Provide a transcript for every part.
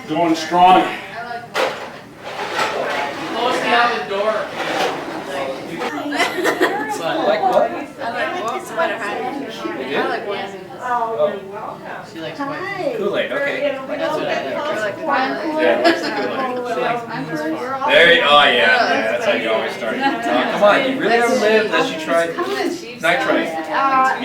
Going strong. Close the oven door. Like what? I like wolf sweater, honey. You I like wolf. She likes white. Kool-Aid, okay. That's what I like. Yeah, what's the Kool-Aid? There you, oh yeah, that's how you always start. Come on, you really haven't lived unless you tried nitrate.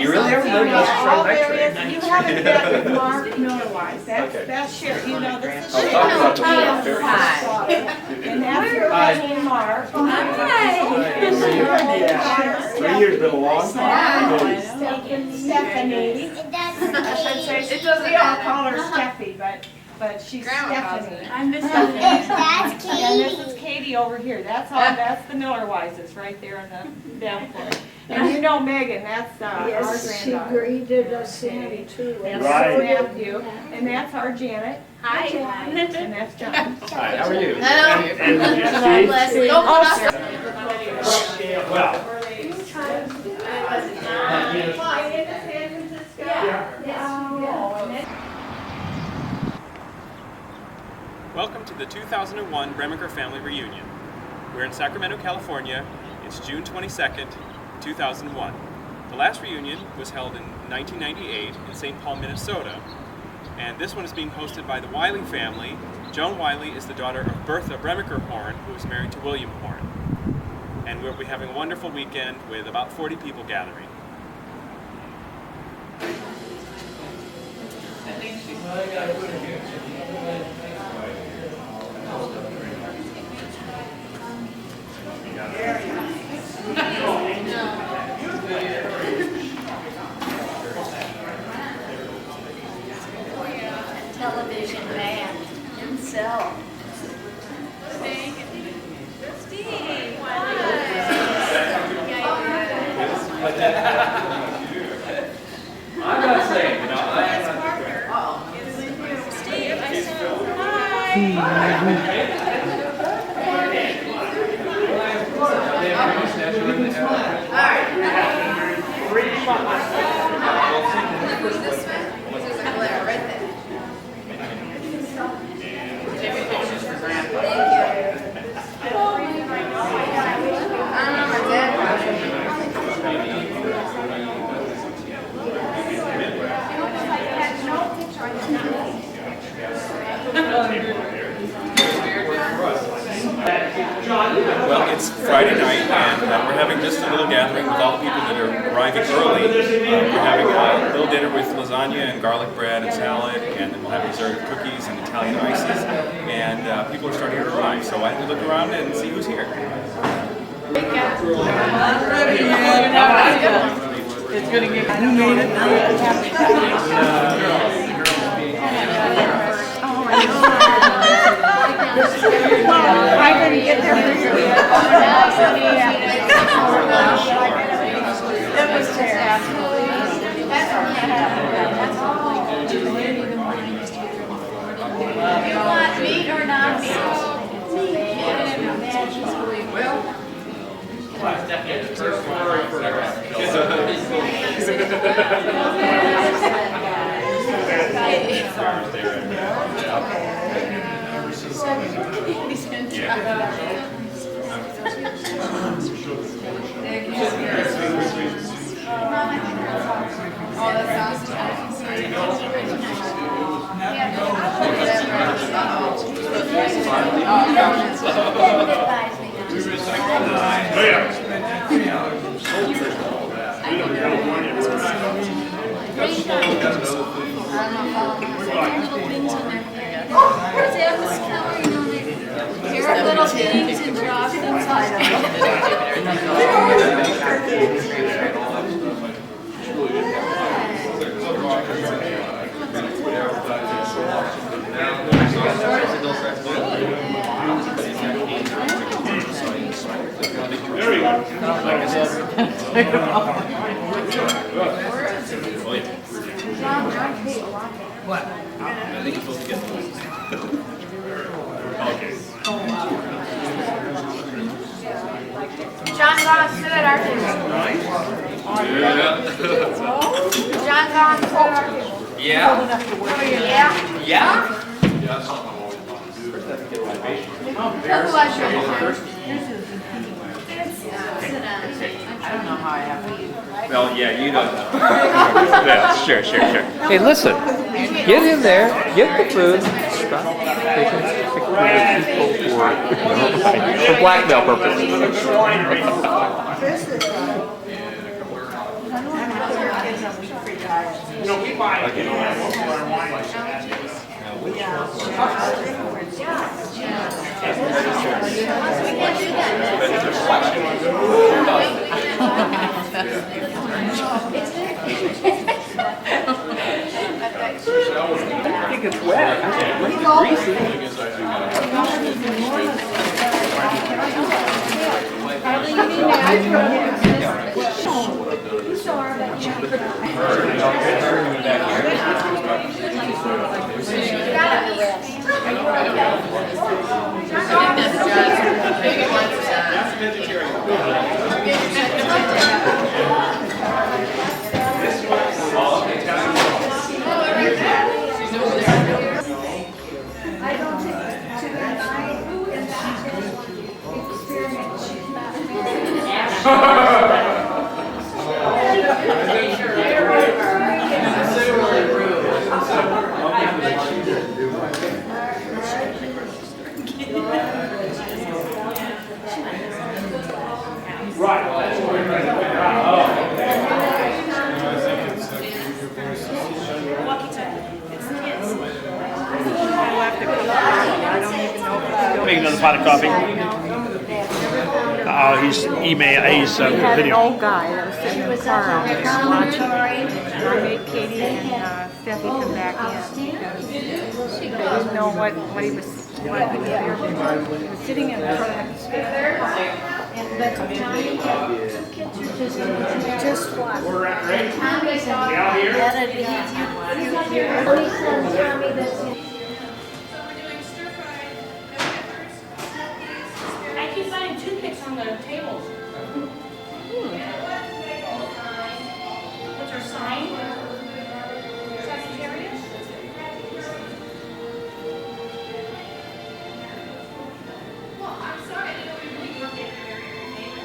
You really haven't lived unless you tried nitrate. You haven't met with Mark Miller-Wise. That's Sherry. You know, this is I'll Sherry. talk about the milk. Hi. And that's your husband, Mark. Years been a long time. Stephanie. It doesn't, we all call her Steffi, but she's Stephanie. I'm Miss Stephanie. That's Katie. And this is Katie over here. That's the Miller-Wises right there in the down floor. And you know Megan, that's our Yes, she granddaughter. greeted us in too. That's Right. Matthew, and that's our Janet, Hi. and that's John. Hi, how are you? And you Hello. see? Leslie. Well, Welcome to the 2001 Bremicker Family Reunion. We're in Sacramento, California. It's June 22nd, 2001. The last reunion was held in 1998 in St. Paul, Minnesota. And this one is being hosted by the Wylie family. Joan Wylie is the daughter of Bertha Bremicker Horn, who is married to William Horn. And we'll be having a wonderful weekend with about 40 people gathering. Television man himself. I'm not saying, you know, I'm not. Well, it's Friday night, and we're having just a little gathering with all the people that are arriving early. We're having a little dinner with lasagna and garlic bread and salad, and then we'll have dessert cookies and Italian ices, and people are starting to arrive. So why don't we look around and see who's here? It's gonna get. You made it. I couldn't get there for you. It was You want meat or not meat? Little things and drops there we go. What? I think you're supposed to get one. Okay. John's on sit at our table. John's on sit at our table. Yeah? Yeah? Yeah? Who was your I don't know how I have to use it. Well, yeah, you don't know. Yeah, sure. Hey, listen. Get in there, get the food, stop taking people for blackmail purposes. I think it's wet. I think it's Make another pot of coffee. He's video. Old guy that was sitting in the car out there watching. And I made Katie and Steffi come back in. They didn't know what he was doing. He was sitting in front of the speaker. Just what? We're ready. Out here. I keep finding toothpicks on the tables. What's our sign? Sagittarius? Well, I'm sorry, I didn't know we really worked at your neighbor.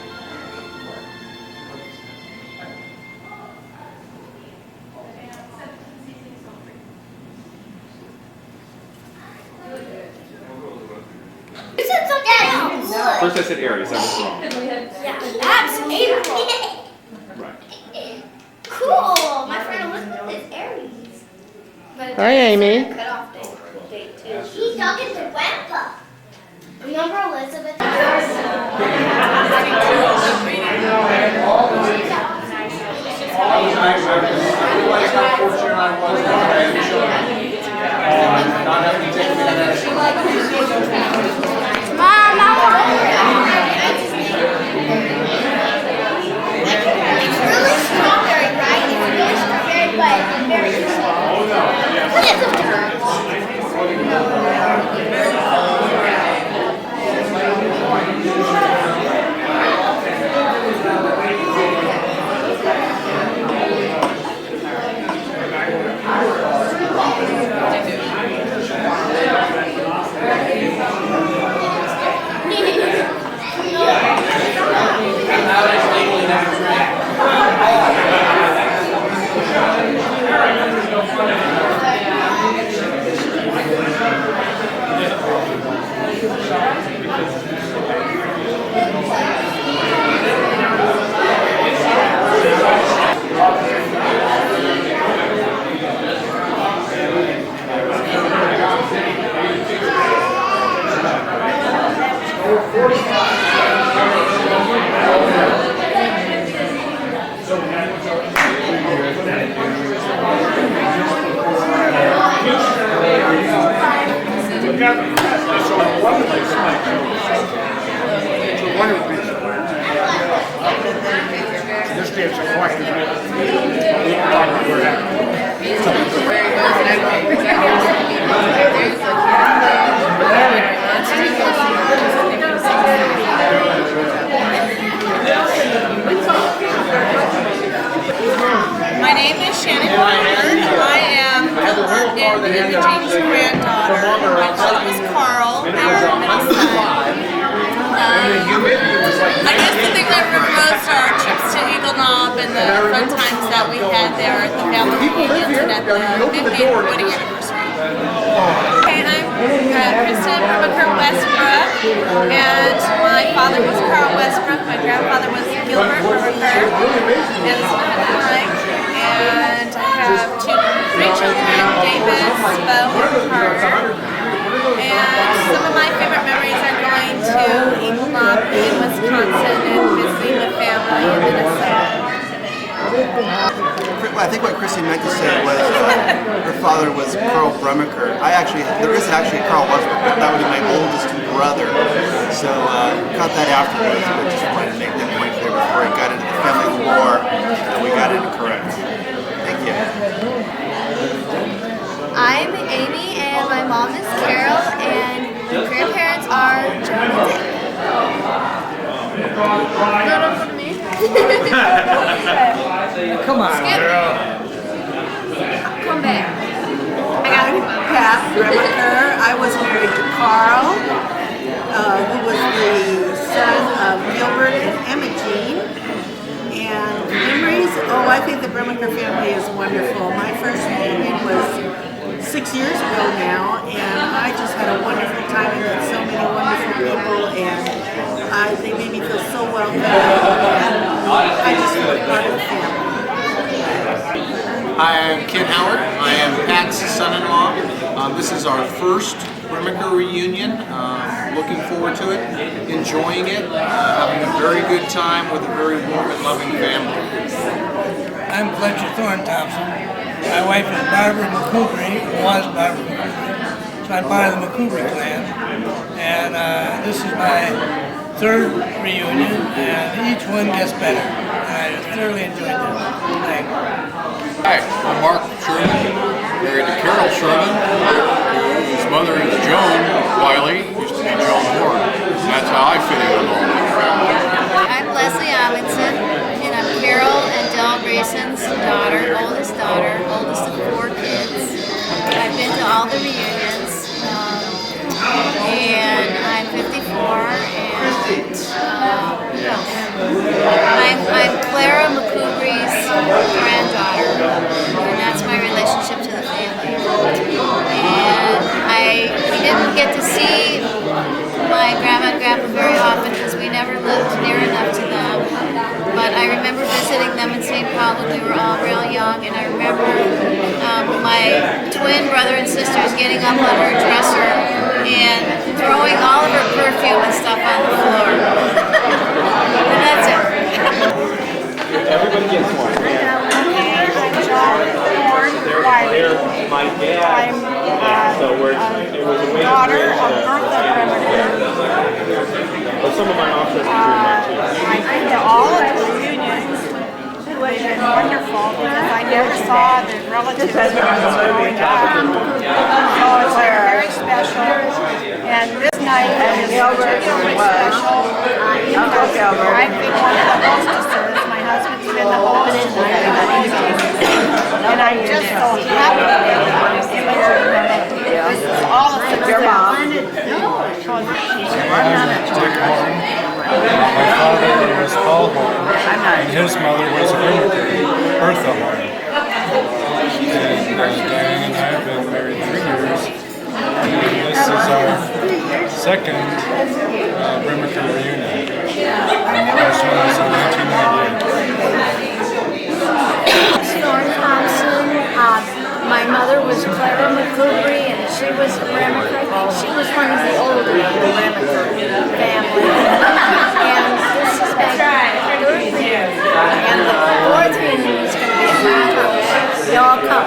You said something else. First I said Aries, I was wrong. Yeah, that's Aries. Right. Cool. My friend Elizabeth is Aries. But Hi, Amy. Cut off date too. He's talking to Grandpa. Remember Elizabeth? Mom, I want It's really strawberry, right? It's really strawberry, but it's very sweet. What is My name is Shannon Crawford. I am in the James Grant daughter. My father was Carl, our middle son. I guess the thing I remember most are our trips to Eagle Knob and the fun times that we had there at the family reunions and at the 50th wedding anniversary. Okay, I'm Kristen Bremicker Westbrook, and my father was Carl Westbrook, my grandfather was Gilbert Bremicker, and it's my husband, and I have two great children, Davis, Bo, and Carter. And some of my favorite memories are going to Eagle Knob in Wisconsin and visiting the family in Minnesota. I think what Chrissy meant to say was her father was Carl Bremicker. There is actually Carl Westbrook, but that would be my oldest brother. So cut that afterwards, but just wanted to make that point there before it got into the family lore and we got it correct. Thank you. I'm Amy, and my mom is Carol, and my grandparents are Joan and Dick. No, don't go to me. Come on. Skip. Come back. I gotta come back. Pat Bremicker. I was married to Carl, who was the son of Gilbert and Emma Jean. And memories, I think the Bremicker family is wonderful. My first reunion was 6 years ago now, and I just had a wonderful time and met so many wonderful people, and they made me feel so welcome. And I just feel a part of the family. Hi, I'm Ken Howard. I am Pat's son-in-law. This is our first Bremicker reunion. Looking forward to it, enjoying it, having a very good time with a very warm and loving family. I'm Fletcher Thorne Thompson. My wife is Barbara McCoubrey, was Barbara McCoubrey. So I'm part of the McCoubrey clan. And this is my third reunion, and each one gets better. And I thoroughly enjoyed them. Thanks. Hi, I'm Mark Sherman, married to Carol Sherman, whose mother is Joan Wylie, used to be Joan Horn. That's how I fit in with all that. I'm Leslie Amundsen, and I'm Carol and Del Grayson's oldest of 4 kids. I've been to all the reunions, and I'm 54, and I'm Clara McCoubrey's granddaughter, and that's my relationship to the family. And we didn't get to see my grandma and grandpa very often because we never lived near enough to them. But I remember visiting them in St. Paul when we were all real young, and I remember my twin brother and sisters getting up on her dresser and throwing all of her perfume and stuff on the floor. And that's it. Everybody gets one. I'm John Wylie. I'm daughter of Bertha Bremicker. But some of my offshoots are too. I've been to all of the reunions, which is wonderful because I never saw the relatives when I was growing up. So it's very special. And this night is particularly special because I've been one of the hostesses. My husband's been the host, and I'm just so happy to be here. This is all of the Your mom. My father was Paul Horn, and his mother was Bertha Horn. And Diane and I have been married 3 years. And this is our second Bremicker reunion. First one was in 1998. Thorne Thompson. My mother was Clara McCoubrey, and she was a Bremicker. I think she was one of the older Bremicker family. And this is my third reunion. And the fourth reunion is going to be at my house. Y'all come.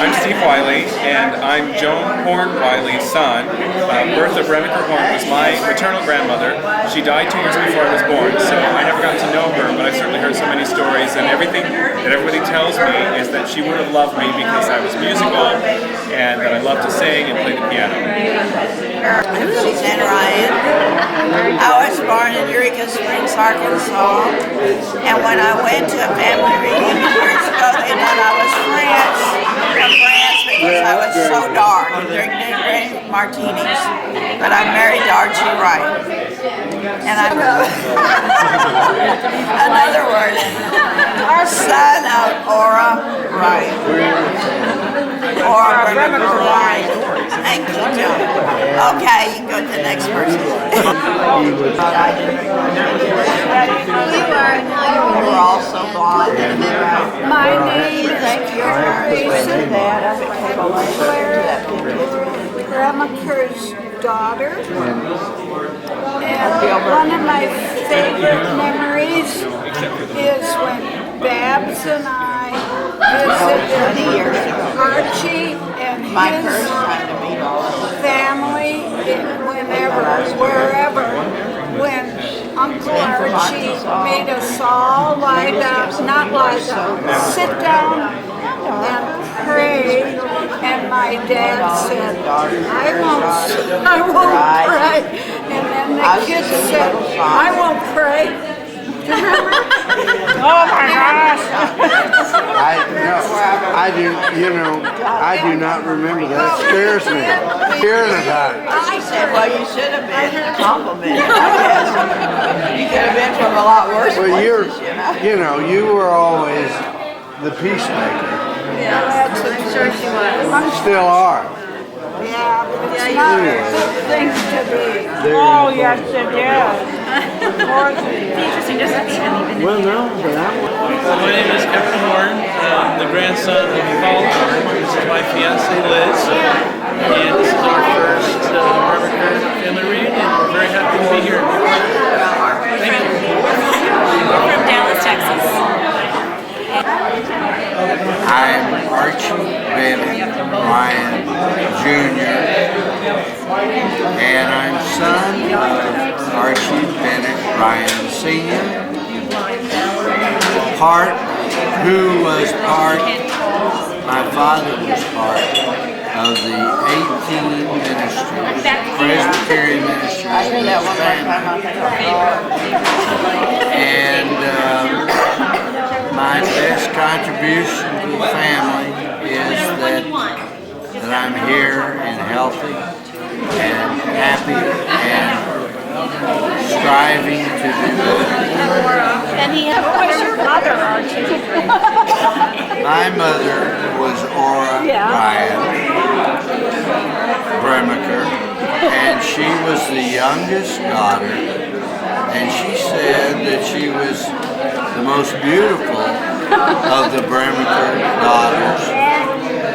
I'm Steve Wylie, and I'm Joan Horn Wylie's son. Bertha Bremicker Horn was my maternal grandmother. She died 2 years before I was born, so I never got to know her, but I certainly heard so many stories, and everything that everybody tells me is that she would have loved me because I was musical, and that I loved to sing and play the piano. I'm Suzanne Ryan. I was born in Eureka Springs, Arkansas, and when I went to a family reunion years ago, they thought I was from France because martinis, but I'm married to Archie Wright. And I'm, in other words, our son of Ora Wright. Ora Bremicker Wright. Thank you, John. Okay, you can go to the next person. We're all so blonde. My name is Teresa Bremicker's daughter. And one of my favorite memories is when Babs and I visited Archie and his family, wherever, when Uncle Archie made us all lie down, sit down and pray, and my dad said, I won't pray, and then the kids said, I won't pray. Oh my gosh! I do not remember. That scares me. Hearing about it. I said, well, you should have been complimented, I guess. You could have been from a lot worse places, you were always the peacemaker. Yeah, I'm sure she was. Still are. Yeah, but it's not a good thing to be. Oh, yes, it is. Of course it is. Interesting, just Well, no, but my name is Kevin Horn, the grandson of Paul Horn. This is my fiancée Liz, and this is our first Bremicker family reunion. We're very happy to be here. Thank you. We're from Dallas, Texas. I'm Archie Bennett Ryan Jr. and I'm son of Archie Bennett Ryan Sr. My father was part of the 18 ministry, Presbyterian ministry of his family. And my best contribution to the family is that I'm here and healthy and happy and striving to do better. And who was your mother, Archie? My mother was Ora Ryan Bremicker, and she was the youngest daughter, and she said that she was the most beautiful of the Bremicker daughters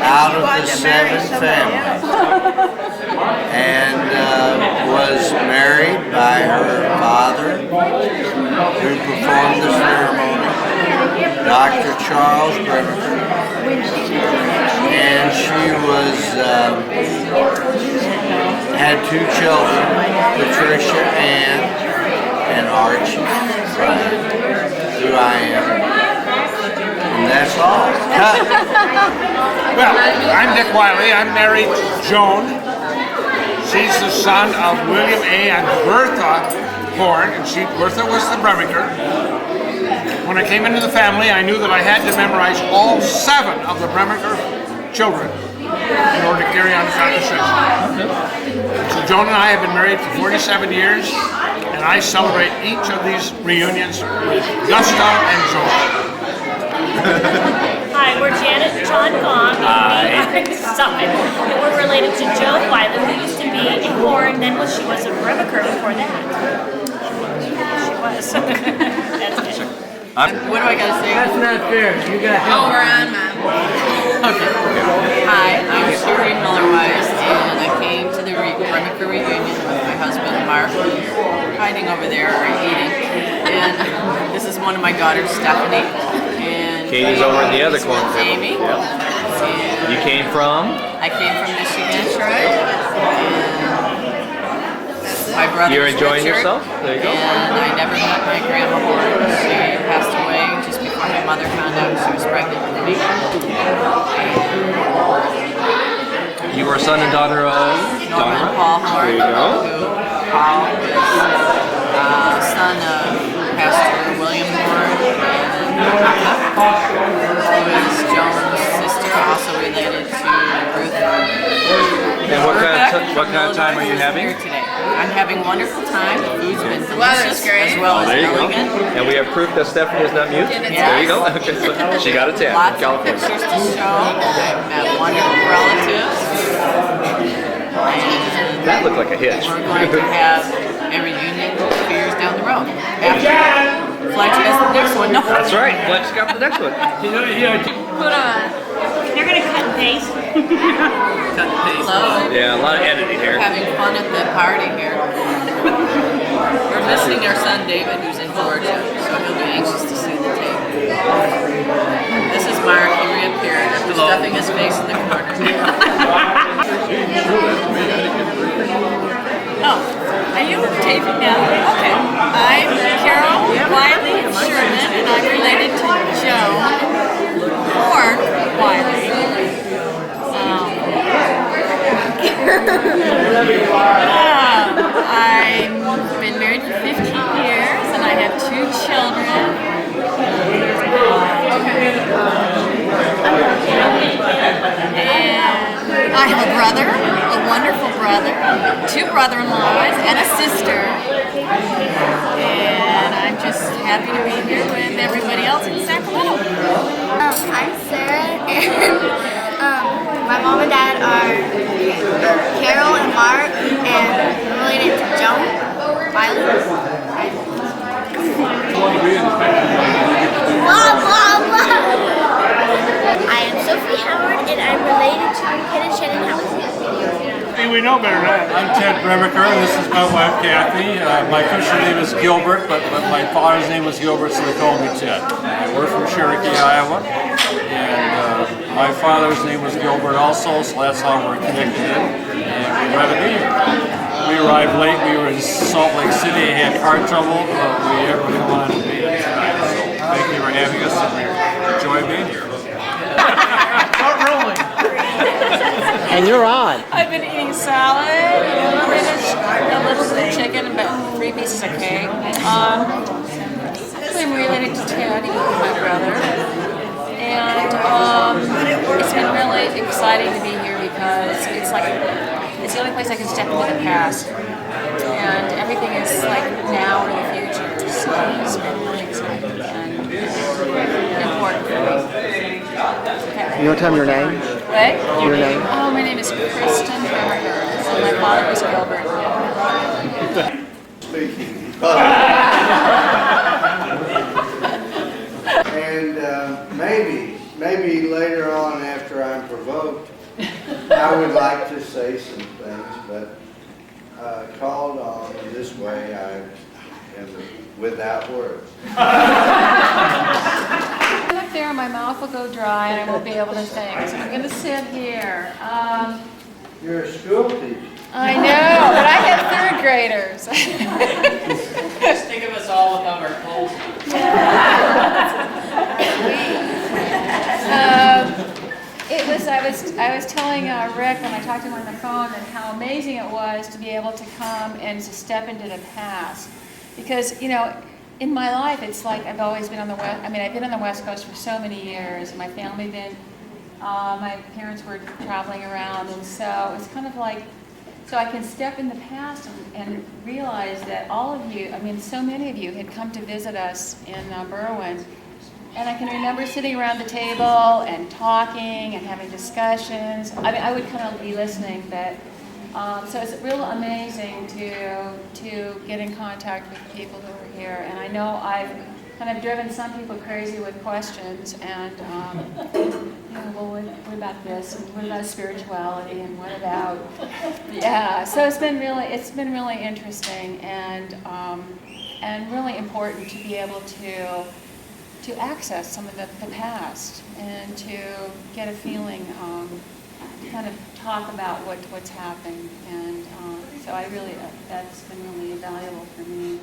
out of the 7 families, and was married by her father, who performed the ceremony, Dr. Charles Bremicker, and she had 2 children, Patricia Ann and Archie, who I am. And that's all. Well, I'm Dick Wylie. I'm married to Joan. She's the son of William A. and Bertha Horn, and Bertha was the Bremicker. When I came into the family, I knew that I had to memorize all 7 of the Bremicker children in order to carry on the family tradition. So Joan and I have been married for 47 years, and I celebrate each of these reunions with gusto and joy. Hi, we're Janet and John Gong, and we're related to Joan Wylie, who used to be in Horn, then she was a Bremicker before that. She was. That's it. What do I gotta say? That's not fair. You got Oh, we're on, Mom. Okay. Hi, I'm Sherry Miller-Wise, and I came to the Bremicker reunion with my husband, Mark, hiding over there or eating. And this is one of my daughters, Stephanie. And Katie's over in the other corner. Amy. Yep. And You came from? I came from Michigan, that's right. My brother. You're enjoying yourself? There you go. And I never met my grandma Horn. She passed away just before my mother found out she was pregnant with me. You were a son and daughter of? Norman and Paul Horn. There you go. Paul is son of Pastor William Horn, who is Joan's sister, also related to Ruth. And what kind of time are you having? Here today. I'm having a wonderful time. The food's been weather's delicious great. as well as There you go. elegant. And we have proof that Stephanie is not mute. There you go. Okay, so she got a tap in Lots of California. pictures to show. I've met wonderful relatives. And That looked like a hitch. we're going to have a reunion 2 years down the road. After Fletch has the next one. No. That's right. Fletch got the next one. Put on. They're gonna cut and paste. Cut and paste. Yeah, a lot of editing here. We're having fun at the party here. We're missing our son David, who's in Georgia, so he'll be anxious to see the tape. This is Mark. He reappeared after stuffing his face in the corner. Oh, are you taping now? Okay. I'm Carol Wylie Sherman, and I'm related to Joan Wylie. I've been married for 15 years, and I have 2 children. And I have a brother, a wonderful brother, 2 brother-in-laws, and a sister. And I'm just happy to be here with everybody else in Sacramento. I'm Sarah, and my mom and dad are Carol and Mark, and I'm related to Joan Wylie. I am Sophie Howard, and I'm related to Kenneth Shannon Howard. We know better than that. I'm Ted Bremicker, and this is my wife Kathy. My Christian name is Gilbert, but my father's name was Gilbert, so they called me Ted. We're from Cherokee, Iowa, and my father's name was Gilbert also, so that's how we're connected, and we're glad to be here. We arrived late. We were in Salt Lake City, had car trouble, but we really wanted to be here tonight. So thank you for having us, and we enjoy being here. And you're on. I've been eating salad, a little bit of chicken, and about 3 pieces of cake. I'm related to Teddy, my brother. And it's been really exciting to be here because it's the only place I can step into the past. And everything is like now or the future. So it's been really exciting and important for me. Okay. You want to tell me your name? What? Your name? Oh, my name is Kristen Bremicker, and my father was Gilbert. And maybe later on after I'm provoked, I would like to say some things, but called on this way, I am without words. Up there, my mouth will go dry, and I won't be able to think. So I'm going to sit here. You're a school teacher. I know, but I have 3rd graders. Just think of us all without our clothes. I was telling Rick when I talked to him on the phone and how amazing it was to be able to come and to step into the past. Because, you know, in my life, it's like I've always been on the West. I mean, I've been on the West Coast for so many years. My family been, my parents were traveling around, and so it's kind of like, so I can step in the past and realize that all of you, I mean, so many of you had come to visit us in Berwyn. And I can remember sitting around the table and talking and having discussions. I mean, I would kind of be listening, but so it's real amazing to get in contact with people who are here. And I know I've kind of driven some people crazy with questions and, you know, well, what about this? And what about spirituality? And what about, yeah. So it's been really interesting and really important to be able to access some of the past and to get a feeling, to kind of talk about what's happened. And so I really, that's been really valuable for me.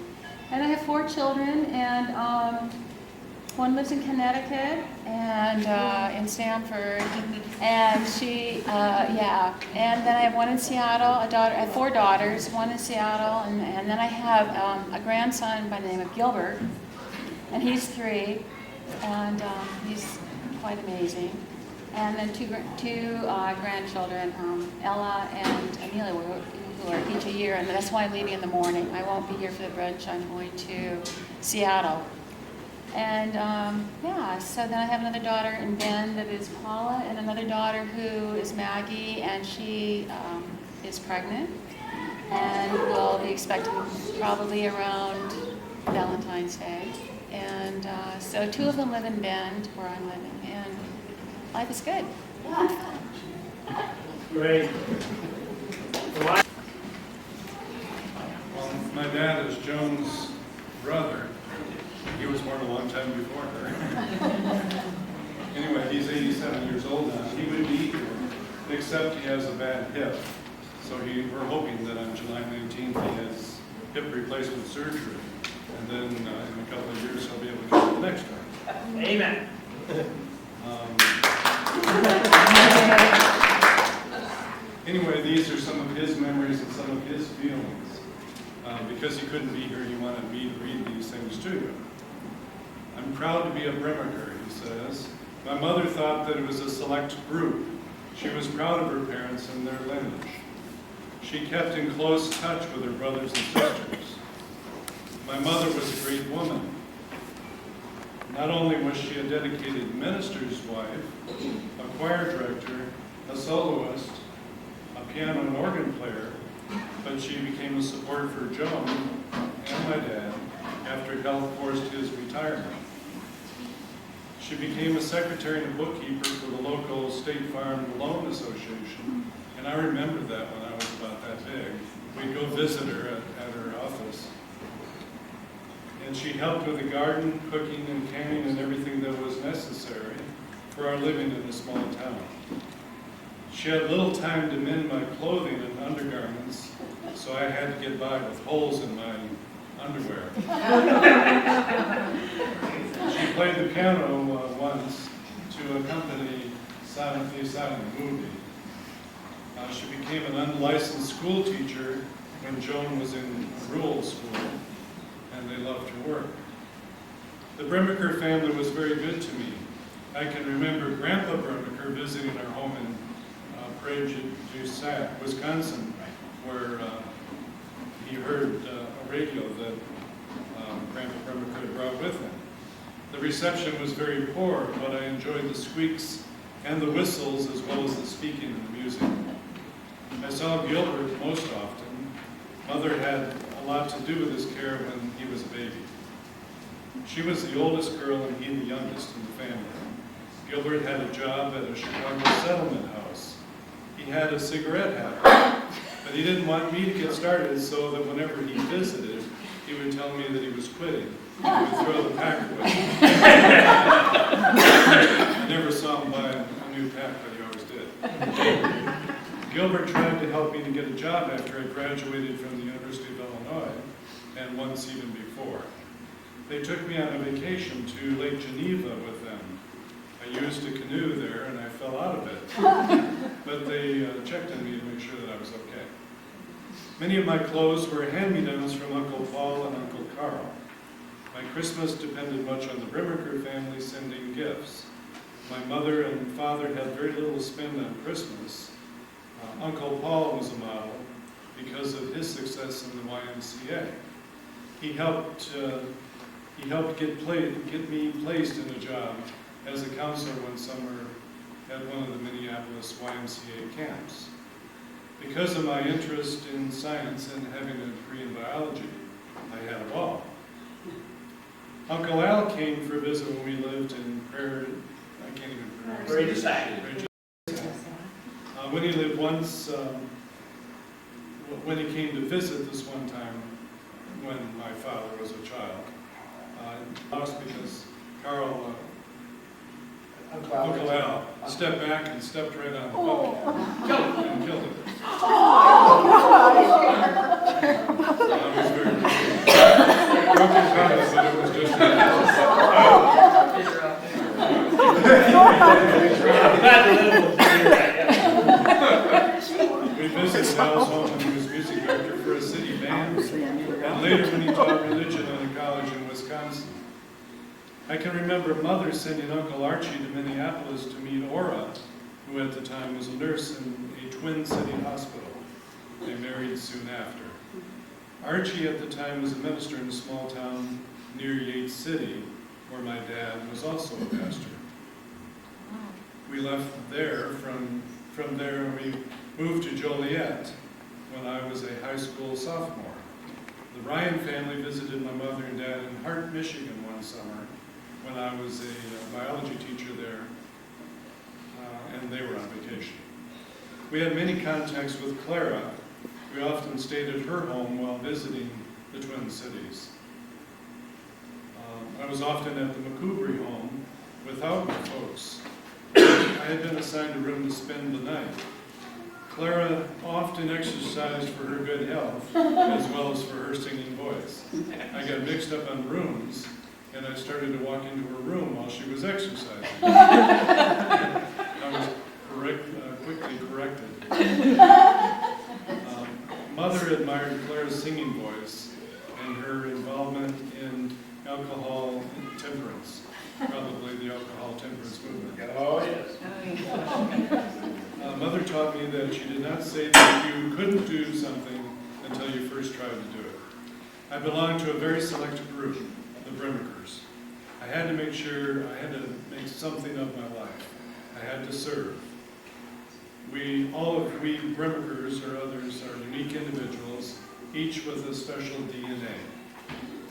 And I have 4 children, and one lives in Connecticut and in Stamford, and she, yeah. And then I have one in Seattle, a daughter. I have 4 daughters, one in Seattle, and then I have a grandson by the name of Gilbert, and he's 3, and he's quite amazing. And then two grandchildren, Ella and Amelia, who are each a year, and that's why I'm leaving in the morning. I won't be here for the brunch. I'm going to Seattle. And yeah, so then I have another daughter in Bend that is Paula, and another daughter who is Maggie, and she is pregnant, and will be expecting probably around Valentine's Day. And so two of them live in Bend, where I'm living, and life is good. Great. Well, my dad is Joan's brother. He was born a long time before her. Anyway, he's 87 years old now. He would be here, except he has a bad hip. So we're hoping that on July 19th he has hip replacement surgery. And then in a couple of years he'll be able to go to the next time. Amen. Anyway, these are some of his memories and some of his feelings. Because he couldn't be here, he wanted me to read these things to you. I'm proud to be a Bremicker, he says. My mother thought that it was a select group. She was proud of her parents and their lineage. She kept in close touch with her brothers and sisters. My mother was a great woman. Not only was she a dedicated minister's wife, a choir director, a soloist, a piano and organ player, but she became a support for Joan and my dad after health forced his retirement. She became a secretary and a bookkeeper for the local State Farm Loan Association, and I remember that when I was about that big. We'd go visit her at her office. And she helped with the garden, cooking, and canning, and everything that was necessary for our living in a small town. She had little time to mend my clothing and undergarments, so I had to get by with holes in my underwear. She played the piano once to accompany a silent movie. She became an unlicensed school teacher when Joan was in rural school, and they loved her work. The Bremicker family was very good to me. I can remember Grandpa Bremicker visiting our home in Prairie du Sac, Wisconsin, where he heard a radio that Grandpa Bremicker had brought with him. The reception was very poor, but I enjoyed the squeaks and the whistles as well as the speaking and the music. I saw Gilbert most often. Mother had a lot to do with his care when he was a baby. She was the oldest girl and he the youngest in the family. Gilbert had a job at a Chicago settlement house. He had a cigarette habit, but he didn't want me to get started, so that whenever he visited, he would tell me that he was quitting. He would throw the pack away. I never saw him buy a new pack, but he always did. Gilbert tried to help me to get a job after I graduated from the University of Illinois, and once even before. They took me on a vacation to Lake Geneva with them. I used a canoe there and I fell out of it. But they checked on me to make sure that I was okay. Many of my clothes were hand-me-downs from Uncle Paul and Uncle Carl. My Christmas depended much on the Bremicker family sending gifts. My mother and father had very little to spend on Christmas. Uncle Paul was a model because of his success in the YMCA. He helped get me placed in a job as a counselor one summer at one of the Minneapolis YMCA camps. Because of my interest in science and having a degree in biology, I had a ball. Uncle Al came for a visit when we lived in Prairie du Sac. When he lived once, when he came to visit this one time when my father was a child, I lost because Carl, Uncle Al, stepped back and stepped right on the bucket and killed him. So I was very broken hearted, but it was just We visited Al's home when he was music director for a city band, and later when he taught religion at a college in Wisconsin. I I can remember Mother sending Uncle Archie to Minneapolis to meet Ora, who at the time was a nurse in a Twin City hospital. They married soon after. Archie at the time was a minister in a small town near Yates City, where my dad was also a pastor. We left there. From there we moved to Joliet when I was a high school sophomore. The Ryan family visited my mother and dad in Hart, Michigan one summer when I was a biology teacher there, and they were on vacation. We had many contacts with Clara. We often stayed at her home while visiting the Twin Cities. I was often at the McCoubry home without my folks. I had been assigned a room to spend the night. Clara often exercised for her good health, as well as for her singing voice. I got mixed up on rooms, and I started to walk into her room while she was exercising. I was quickly corrected. Mother admired Clara's singing voice and her involvement in alcohol temperance, probably the alcohol temperance movement. Oh, yes. Mother taught me that she did not say that you couldn't do something until you first tried to do it. I belonged to a very select group, the Bremickers. I had to make sure I had to make something of my life. I had to serve. We Bremickers or others are unique individuals, each with a special DNA.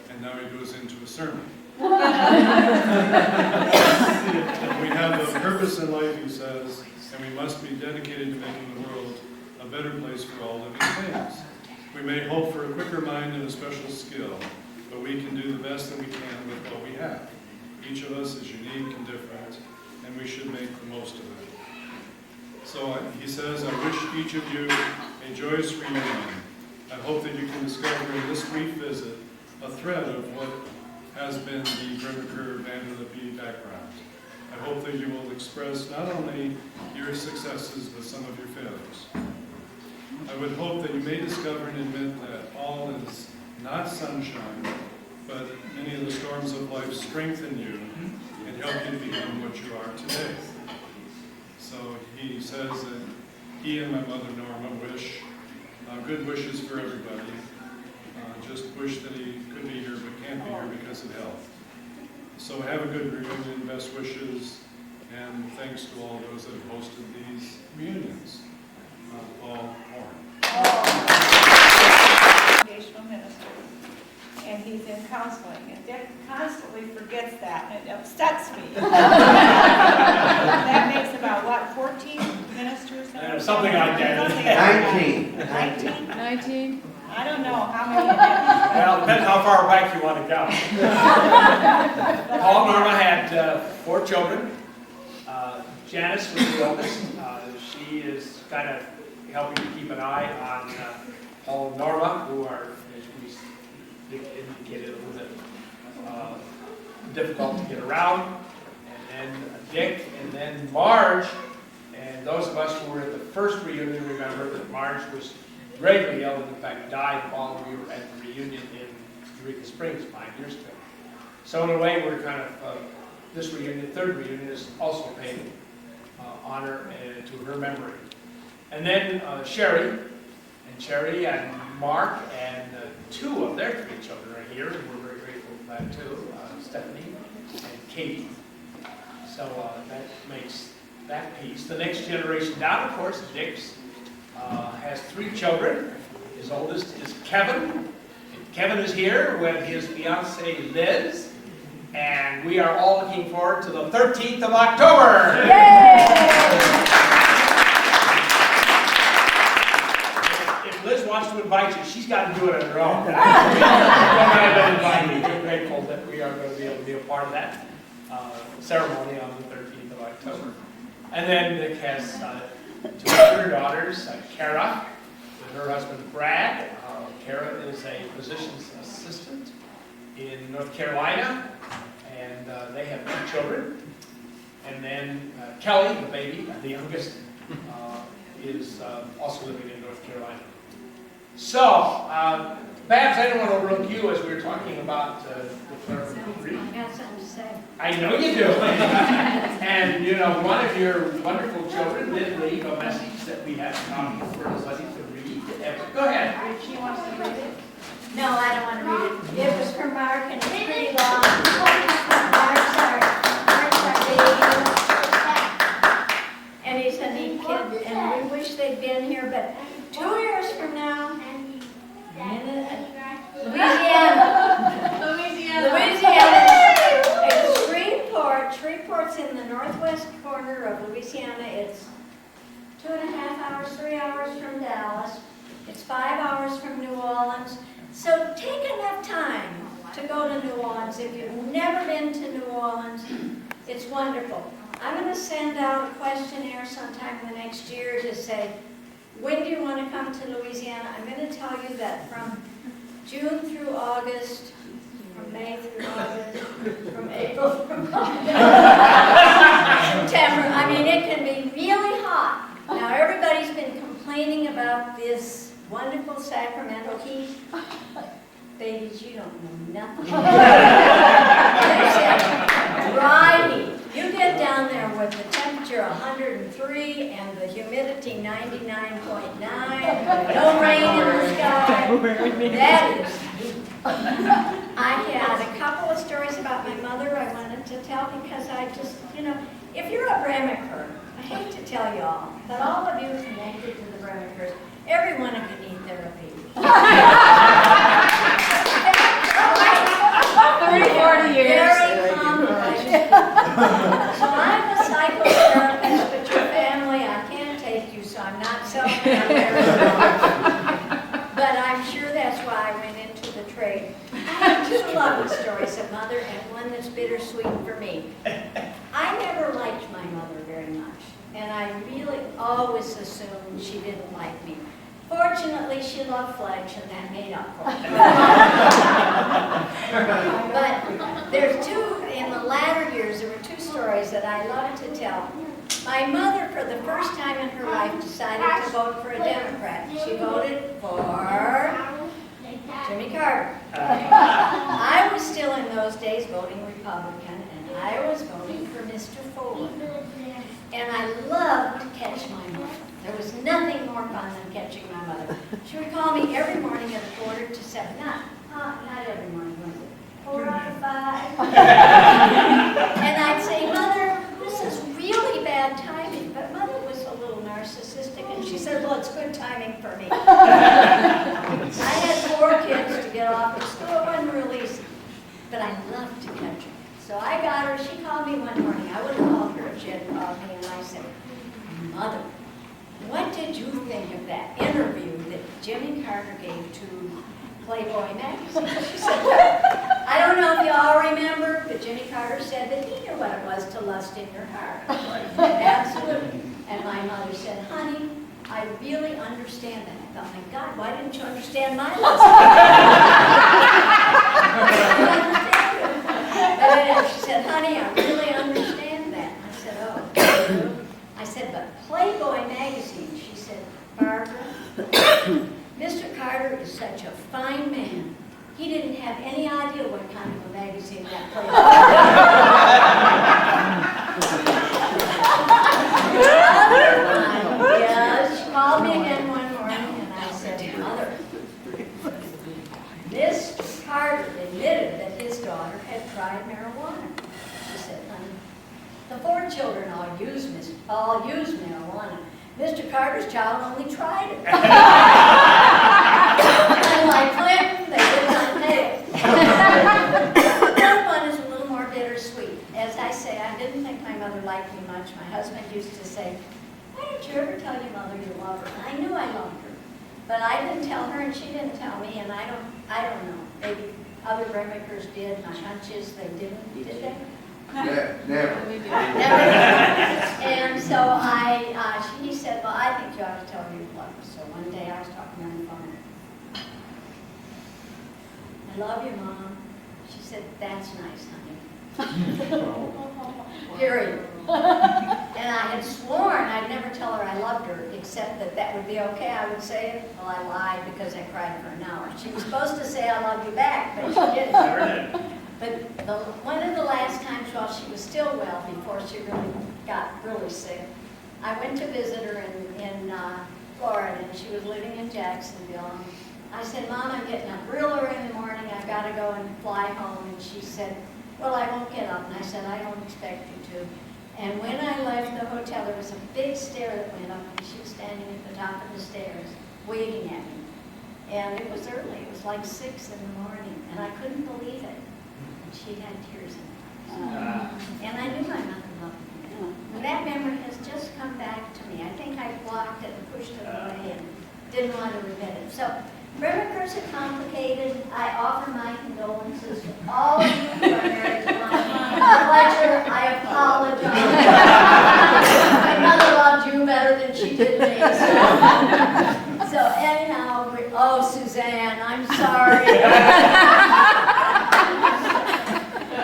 And now he goes into a sermon. We have a purpose in life, he says, and we must be dedicated to making the world a better place for all living things. We may hope for a quicker mind and a special skill, but we can do the best that we can with what we have. Each of us is unique and different, and we should make the most of it. So he says, I wish each of you a joyous reunion. I hope that you can discover in this brief visit a thread of what has been the Bremicker Van der Lippe background. I hope that you will express not only your successes, but some of your failures. I would hope that you may discover and admit that all is not sunshine, but many of the storms of life strengthen you and help you become what you are today. So he says that he and my mother Norma wish good wishes for everybody. Just wish that he could be here but can't be here because of health. So have a good reunion, best wishes, and thanks to all those that have hosted these reunions. Paul Horn. Foundational minister, and he's in counseling, and Dick constantly forgets that, and it upsets me. That makes about, what, 14 ministers now? Something like that. 19. 19? I don't know how many it is. Well, depends how far back you want to go. Paul and Norma had 4 children. Janice was the oldest. She is kind of helping to keep an eye on Paul and Norma, who are, as we indicated, a little bit difficult to get around. And then Dick, and then Marge. And those of us who were at the first reunion remember that Marge was gravely ill, and in fact died while we were at the reunion in Eureka Springs 5 years ago. So in a way, we're kind of, this reunion, third reunion, is also paying honor to her memory. And then Sherry and Mark and 2 of their 3 children are here, and we're very grateful for that too, Stephanie and Katie. So that makes that piece. The next generation down, of course, Dick's has 3 children. His oldest is Kevin. Kevin is here with his fiancée Liz, and we are all looking forward to the 13th of October. Yay! If Liz wants to invite you, she's got to do it on her own. We're grateful that we are going to be able to be a part of that ceremony on the 13th of October. And then Nick has 2 other daughters, Kara with her husband Brad. Kara is a physician's assistant in North Carolina, and they have 2 children. And then Kelly, the baby, the youngest, is also living in North Carolina. So, Babs, I didn't want to overlook you as we were talking about the Clever Reed. I got something to say. I know you do. And, you know, one of your wonderful children did leave a message that we had a copy for everybody to read. Go ahead. She wants to read it? No, I don't want to read it. It was from Mark and it's pretty long. Mark's our baby. And he's a neat kid and we wish they'd been here, but 2 years from now, Louisiana. It's Shreveport. Shreveport's in the northwest corner of Louisiana. It's 2.5 hours, 3 hours from Dallas. It's 5 hours from New Orleans. So take enough time to go to New Orleans. If you've never been to New Orleans, it's wonderful. I'm going to send out a questionnaire sometime in the next year to say, when do you want to come to Louisiana? I'm going to tell you that from June through August, from May through August, from April through September. I mean, it can be really hot. Now, everybody's been complaining about this wonderful Sacramento heat. Babies, you don't know nothing. Dry heat. You get down there with the temperature 103 and the humidity 99.9, no rain in the sky. That is heat. I had a couple of stories about my mother I wanted to tell because I just, you know, if you're a Bremicker, I hate to tell you all, but all of you connected to the Bremickers, every one of you need therapy. 40 years. Very complex. So I'm a psychotherapist, but your family, I can't take you, so I'm not selling them very well. But I'm sure that's why I went into the trade. I have 2 lovely stories of mother and one that's bittersweet for me. I never liked my mother very much, and I really always assumed she didn't like me. Fortunately, she loved Fletch, and that made up for it. But there's 2, in the latter years, there were 2 stories that I love to tell. My mother, for the first time in her life, decided to vote for a Democrat. She voted for Jimmy Carter. I was still in those days voting Republican, and I was voting for Mr. Ford. And I loved to catch my mother. There was nothing more fun than catching my mother. She would call me every morning at 6:45. Not every morning, was it? 4 out of 5. And I'd say, Mother, this is really bad timing. But Mother was a little narcissistic, and she said, well, it's good timing for me. I had 4 kids to get off of school. It wasn't real easy. But I loved to catch her. So I got her. She called me one morning. I would have called her if she had called me, and I said, Mother, what did you think of that interview that Jimmy Carter gave to Playboy magazine? She said, I don't know if you all remember, but Jimmy Carter said that he knew what it was to lust in your heart. Absolutely. And my mother said, honey, I really understand that. I thought, my God, why didn't you understand my lust? And she said, honey, I really understand that. I said, oh. I said, but Playboy magazine, she said, Barbara, Mr. Carter is such a fine man. He didn't have any idea what kind of a magazine that Playboy was. Yeah, she called me again one morning and I said, Mother, Mr. Carter admitted that his daughter had tried marijuana. She said, honey, the 4 children all use marijuana. Mr. Carter's child only tried it. Unlike Clinton, they did not take it. The 3rd one is a little more bittersweet. As I say, I didn't think my mother liked me much. My husband used to say, why didn't you ever tell your mother you love her? And I knew I loved her. But I didn't tell her and she didn't tell me, and I don't know. Maybe other Bremickers did. My hunch is they didn't, did they? Never. Never. And so he said, well, I think you ought to tell her you love her. So one day I was talking on the phone. I love you, Mom. She said, that's nice, honey. Period. And I had sworn I'd never tell her I loved her, except that that would be okay. I would say it. Well, I lied because I cried for an hour. She was supposed to say I love you back, but she didn't. But one of the last times while she was still well, before she really got really sick, I went to visit her in Florida, and she was living in Jacksonville. And I said, Mom, I'm getting up real early in the morning. I've got to go and fly home. And she said, well, I won't get up. And I said, I don't expect you to. And when I left the hotel, there was a big stair that went up, and she was standing at the top of the stairs, waving at me. And it was early. It was like 6 in the morning, and I couldn't believe it. And she had tears in her eyes. And I knew my mother loved me. And that memory has just come back to me. I think I blocked it and pushed it away and didn't want to admit it. So, Bremickers are complicated. I offer my condolences to all of you who are married to my pleasure. I apologize. My mother loved you better than she did me. So anyhow, oh, Suzanne, I'm sorry.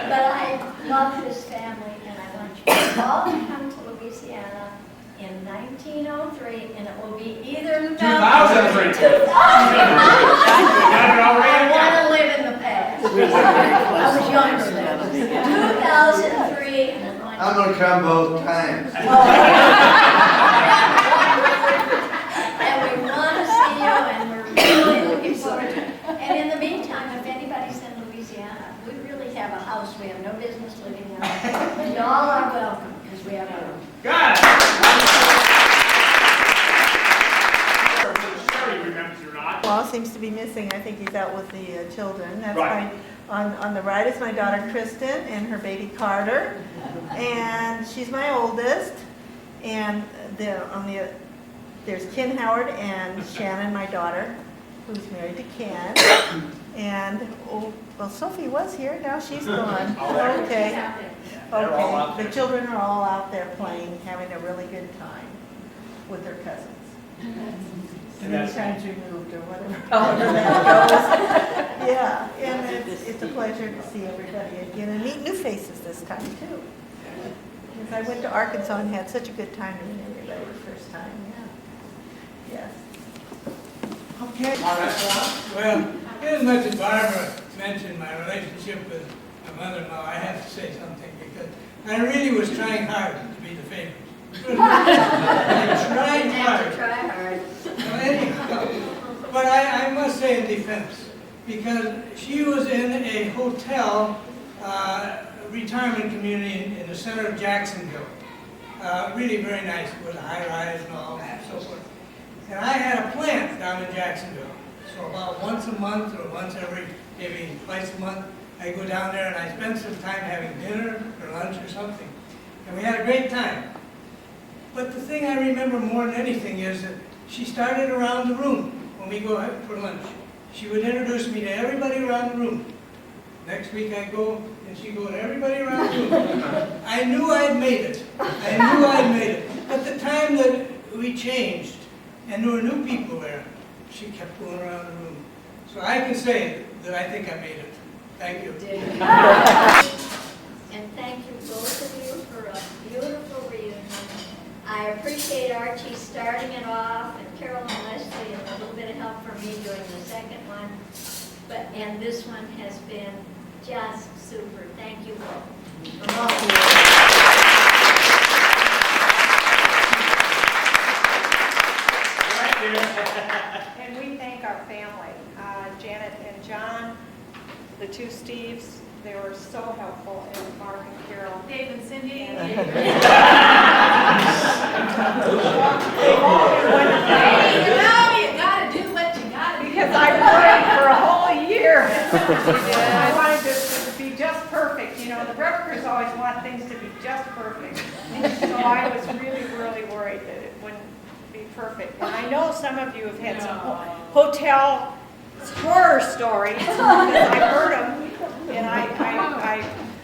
But I love this family, and I want you all to come to Louisiana in 1903, and it will be either 2003. I want to live in the past. I was younger then. 2003, and I'm going to come both times. and we want to see you, and we're really looking forward to it. And in the meantime, if anybody's in Louisiana, we really have a house. We have no business living there. Y'all are welcome, because we have a room. Got it. Paul seems to be missing. I think he's out with the children. That's Right. on the right is my daughter Kristen and her baby Carter, and she's my oldest. And there's Ken Howard and Shannon, my daughter, who's married to Ken. And well, Sophie was here. Now she's gone. Okay. Okay. The children are all out there playing, having a really good time with their cousins. Many times removed or whatever. However that goes. Yeah, and it's a pleasure to see everybody again and meet new faces this time too. Because I went to Arkansas and had such a good time meeting everybody the first time. Yeah. Yes. Okay. Well, inasmuch as Barbara mentioned my relationship with my mother-in-law, I have to say something because I really was trying hard to be the favorite. Trying hard. Well, anyhow, but I must say in defense, because she was in a hotel retirement community in the center of Jacksonville. Really very nice. It was a high-rise and all and so forth. And I had a plant down in Jacksonville. So about once a month or once every, maybe twice a month, I go down there and I spend some time having dinner or lunch or something. And we had a great time. But the thing I remember more than anything is that she started around the room when we go out for lunch. She would introduce me to everybody around the room. Next week I'd go and she'd go to everybody around the room. I knew I'd made it. But the time that we changed and there were new people there, she kept going around the room. So I can say that I think I made it. Thank you. And thank you both of you for a beautiful reunion. I appreciate Archie starting it off, and Carol and Leslie, and a little bit of help from me doing the second one. And this one has been just super. Thank you both. And we thank our family, Janet and John, the two Steves. They were so helpful, and Mark and Carol. Dave and Cindy. You gotta do what you gotta do. Because I prayed for a whole year. I wanted this to be just perfect. You know, the Bremickers always want things to be just perfect. So I was really, really worried that it wouldn't be perfect. And I know some of you have had some hotel horror stories, because I've heard them. And I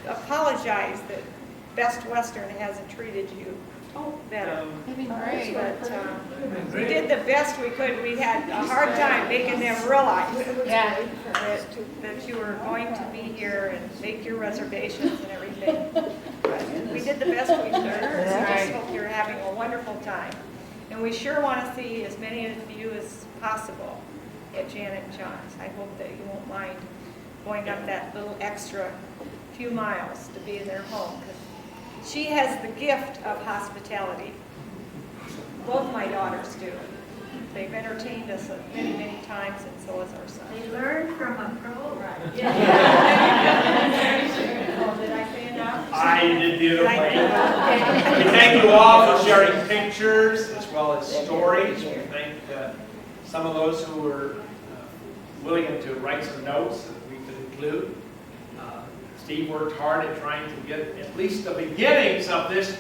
apologize that Best Western hasn't treated you better. Great. But we did the best we could. We had a hard time making them realize that you were going to be here and make your reservations and everything. But we did the best we could. I just hope you're having a wonderful time. And we sure want to see as many of you as possible at Janet and John's. I hope that you won't mind going up that little extra few miles to be in their home, because she has the gift of hospitality. Both my daughters do. They've entertained us many, many times, and so has our son. They learned from a pro, right? Did I say enough? I did beautifully. We thank you all for sharing pictures as well as stories. We thank some of those who were willing to write some notes that we could include. Steve worked hard at trying to get at least the beginnings of this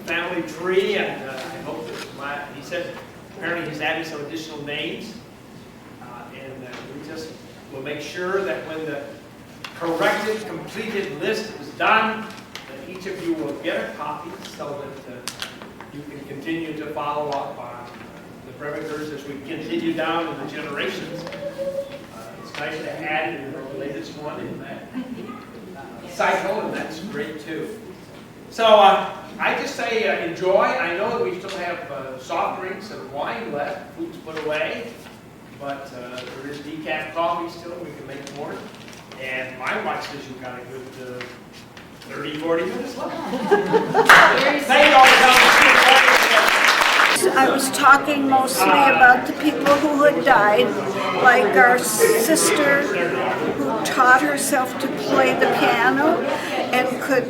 family tree, and I hope that he said apparently he's adding some additional names, and we just will make sure that when the corrected, completed list is done, that each of you will get a copy so that you can continue to follow up on the Bremickers as we continue down in the generations. It's nice to add the latest one in that cycle, and that's great too. So I just say enjoy. I know that we still have soft drinks and wine left, food's put away, but there is decaf coffee still, we can make more. And my watch says you've got a good 30, 40 minutes left. Thank you all for coming. I was talking mostly about the people who had died, like our sister who taught herself to play the piano and could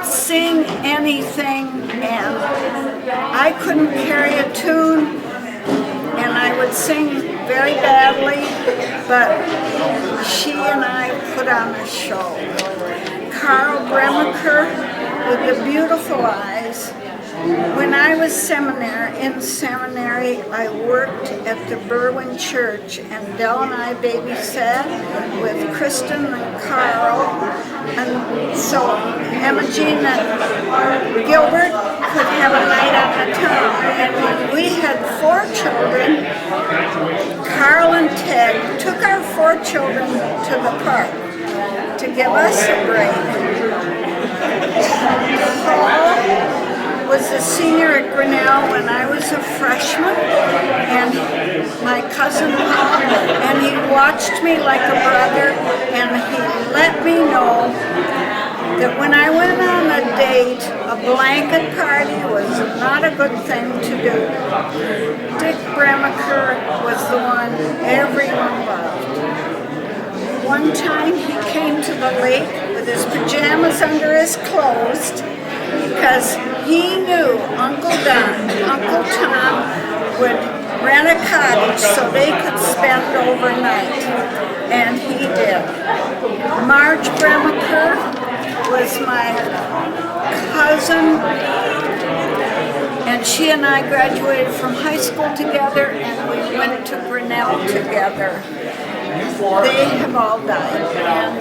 sing anything, and I couldn't carry a tune, and I would sing very badly, but she and I put on a show. Charles Bremicker with the beautiful eyes. When I was in seminary, I worked at the Berwyn Church, and Dell and I babysat with Kristen and Carl, and so Emma Jean and Gilbert could have a night on the town. And when we had 4 children, Carl and Ted took our 4 children to the park to give us a break. Paul was a senior at Grinnell when I was a freshman, and my cousin Paul, and he watched me like a brother, and he let me know that when I went on a date, a blanket party was not a good thing to do. Dick Bremicker was the one everyone loved. One time he came to the lake with his pajamas under his clothes, because he knew Uncle Tom would rent a cottage so they could spend overnight, and he did. Marge Bremicker was my cousin, and she and I graduated from high school together, and we went to Grinnell together. They have all died, and